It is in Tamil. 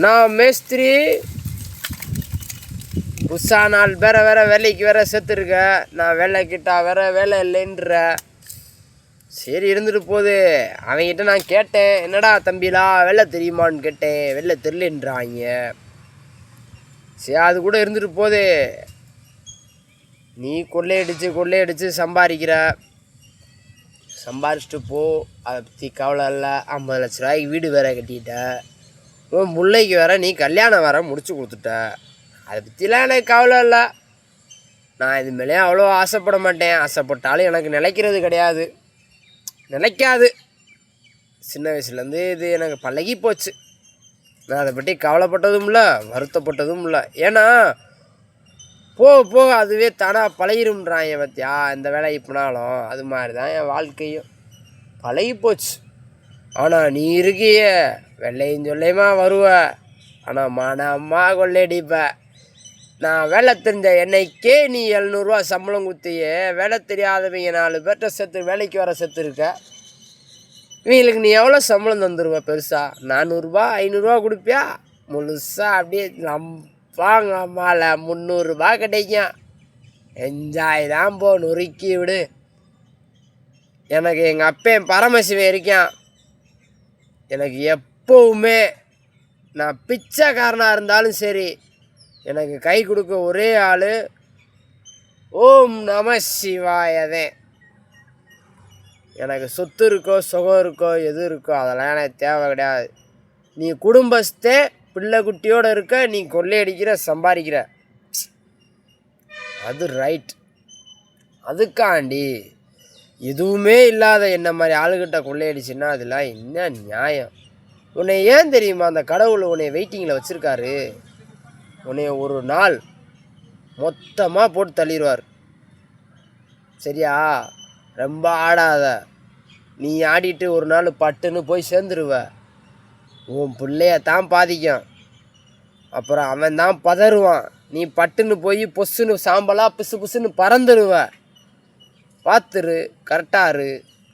நான் மேஸ்திரி புதுசா 4 பேரை வேலைக்கு சேர்த்துருக்க. நான் வேலைக்கிட்டா வேலை இல்லைன்ற. சரி இருந்துட்டு போகுது. அவங்ககிட்ட நான் கேட்டேன், என்னடா தம்பிலா வேலை தெரியுமான்னு கேட்டேன். வேலை தெரியலன்றாங்க. சரி அது கூட இருந்துட்டு போகுது. நீ கொள்ளையடிச்சு சம்பாரிச்சிட்டு போ. அதை பற்றி கவலை இல்லை. 50 லட்ச ரூபாய்க்கு வீடு வேற கட்டிட்ட. உன் பிள்ளைக்கு நீ கல்யாணம் முடிச்சு கொடுத்துட்ட. அதை பற்றிலாம் எனக்கு கவலை இல்லை. நான் இது மேலே அவ்வளோ ஆசைப்பட மாட்டேன். ஆசைப்பட்டாலும் எனக்கு நிலைக்காது. சின்ன வயசுலேருந்து இது எனக்கு பழகி போச்சு. நான் அதை பற்றி கவலைப்பட்டதும் இல்லை, வருத்தப்பட்டதும் இல்லை. ஏன்னா போக அதுவே தானாக பழகிரும்ன்றாங்க பற்றியா. இந்த வேலைக்கு போனாலும் அது மாதிரி தான் என் வாழ்க்கையும் பழகி போச்சு. ஆனால் நீ இருக்கிய வெள்ளையும் சொல்லையுமா வருவ. ஆனால் அம்மா கொள்ளையடிப்ப. நான் வேலை தெரிஞ்ச என்னைக்கே நீ 700 ரூபா சம்பளம் கொடுத்தியே. வேலை தெரியாதவங்க 4 பேர்கிட்ட வேலைக்கு சேர்த்துருக்க. இவங்களுக்கு நீ எவ்வளோ சம்பளம் தந்துடுவ? பெருசா 400 ரூபா 500 ரூபா கொடுப்பியா? முழுசாக அப்படியே வாங்க அம்மாவில் 300 ரூபா கிடைக்கும். என்ஜாய் தான் நொறுக்கி விடு. எனக்கு எங்கள் அப்பன் பரமசிவன் இருக்கான். எனக்கு எப்போவுமே நான் பிச்சைக்காரனாக இருந்தாலும் சரி, எனக்கு கை கொடுக்க ஒரே ஆள் ஓம் நம சிவாயதே. எனக்கு சொத்து இருக்கோ சுகம் இருக்கோ எது இருக்கோ அதெல்லாம் எனக்கு தேவை கிடையாது. நீ குடும்பஸ்தே பிள்ளை குட்டியோடு இருக்க, நீ கொள்ளையடிக்கிற சம்பாதிக்கிற, அது ரைட். அதுக்காண்டி எதுவுமே இல்லாத என்ன மாதிரி ஆளுகிட்ட கொள்ளையடிச்சுன்னா அதெல்லாம் என்ன நியாயம்? உன்னை ஏன் தெரியுமா அந்த கடவுள் உன்னை வெயிட்டிங்கில் வச்சுருக்காரு? உன்னை ஒரு நாள் மொத்தமாக போட்டு தள்ளிடுவார். சரியா? ரொம்ப ஆடாத. நீ ஆடிட்டு ஒரு நாள் பட்டுன்னு போய் சேர்ந்துருவ. உன் பிள்ளைய தான் பாதிக்கும். அப்புறம் அவன் தான் பதறுவான். நீ பட்டுன்னு போய் பொசுன்னு சாம்பலாக புசுன்னு பறந்துடுவ. பார்த்துரு, கரெக்டாரு.